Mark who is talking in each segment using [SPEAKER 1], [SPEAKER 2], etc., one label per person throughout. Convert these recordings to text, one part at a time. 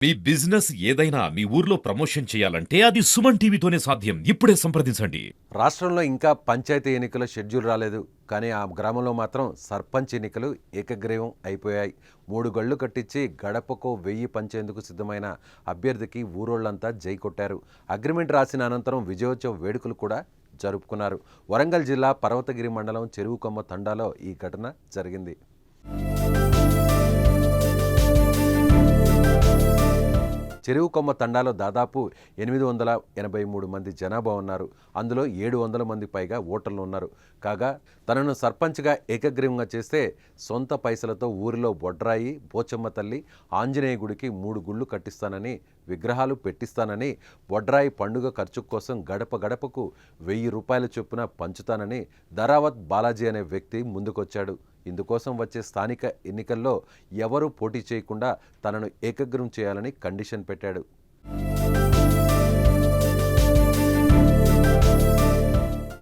[SPEAKER 1] మీ business ఏదైనా మీ ఊర్లో promotion చేయాలంటే అది సుమన్ టీవీతోనే సాధ్యం. ఇప్పుడే సంప్రదించండి.
[SPEAKER 2] రాష్ట్రంలో ఇంకా పంచాయతీ ఎన్నికల షెడ్యూల్ రాలేదు. కానీ ఆ గ్రామంలో మాత్రం సర్పంచ్ ఎన్నికలు ఏకగ్రీవం అయిపోయాయి. 3 గళ్ళు కట్టించి గడపకు 1000 పంచేందుకు సిద్ధమైన అభ్యర్థికి ఊరోళ్లంతా జై కొట్టారు. అగ్రిమెంట్ రాసిన అనంతరం విజయోత్సవ వేడుకలు కూడా జరుపుకున్నారు. వరంగల్ జిల్లా పర్వతగిరి మండలం చెరువుకొమ్మ తండాలో ఈ ఘటన జరిగింది. చెరువుకొమ్మ తండాలో దాదాపు 883 మంది జనాభా ఉన్నారు. అందులో 700 మంది పైగా ఓటర్లు ఉన్నారు. కాగా తనను సర్పంచ్గా ఏకగ్రీవంగా చేస్తే సొంత పైసలతో ఊరిలో బొడ్రాయి, పోచమ్మ తల్లి, ఆంజనేయ గుడికి 3 గుళ్ళు కట్టిస్తానని, విగ్రహాలు పెట్టిస్తానని, బొడ్రాయి పండుగ ఖర్చు కోసం గడప గడపకు 1000 రూపాయల చొప్పున పంచుతానని ధరావత్ బాలాజీ అనే వ్యక్తి ముందుకొచ్చాడు. ఇందుకోసం వచ్చే స్థానిక ఎన్నికల్లో ఎవరూ పోటీ చేయకుండా తనను ఏకగ్రీవం చేయాలని కండిషన్ పెట్టాడు.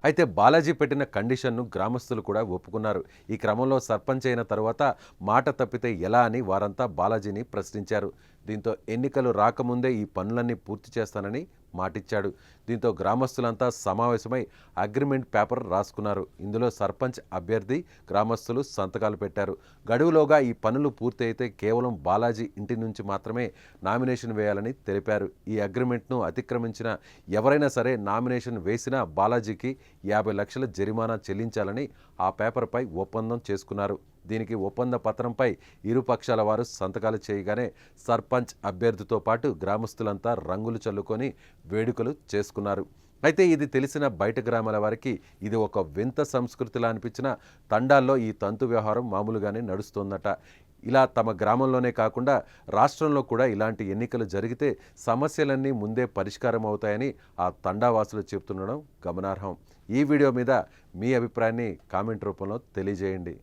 [SPEAKER 2] అయితే బాలాజీ పెట్టిన కండిషన్ను గ్రామస్తులు కూడా ఒప్పుకున్నారు. ఈ క్రమంలో సర్పంచ్ అయిన తరువాత మాట తప్పితే ఎలా అని వారంతా బాలాజీని ప్రశ్నించారు. దీంతో ఎన్నికలు రాకముందే ఈ పనులన్నీ పూర్తి చేస్తానని మాటిచ్చాడు. దీంతో గ్రామస్తులంతా సమావేశమై అగ్రిమెంట్ పేపర్ రాసుకున్నారు. ఇందులో సర్పంచ్ అభ్యర్థి, గ్రామస్తులు సంతకాలు పెట్టారు. గడువులోగా ఈ పనులు పూర్తి అయితే కేవలం బాలాజీ ఇంటి నుంచి మాత్రమే నామినేషన్ వేయాలని తెలిపారు. ఈ అగ్రిమెంట్ను అతిక్రమించిన ఎవరైనా సరే నామినేషన్ వేసినా బాలాజీకి 50 లక్షల జరిమానా చెల్లించాలని ఆ పేపర్పై ఒప్పందం చేసుకున్నారు. దీనికి ఒప్పంద పత్రంపై ఇరు పక్షాల వారు సంతకాలు చేయగానే సర్పంచ్ అభ్యర్థితో పాటు గ్రామస్తులంతా రంగులు చల్లుకొని వేడుకలు చేసుకున్నారు. అయితే ఇది తెలిసిన బయట గ్రామాల వారికి ఇది ఒక వింత సంస్కృతిలా అనిపించిన తండాల్లో ఈ తంతు వ్యవహారం మామూలుగానే నడుస్తోందట. ఇలా తమ గ్రామంలోనే కాకుండా రాష్ట్రంలో కూడా ఇలాంటి ఎన్నికలు జరిగితే సమస్యలన్నీ ముందే పరిష్కారం అవుతాయని ఆ తండావాసులు చెబుతుండడం గమనార్హం. ఈ వీడియో మీద మీ అభిప్రాయాన్ని కామెంట్ రూపంలో తెలియజేయండి.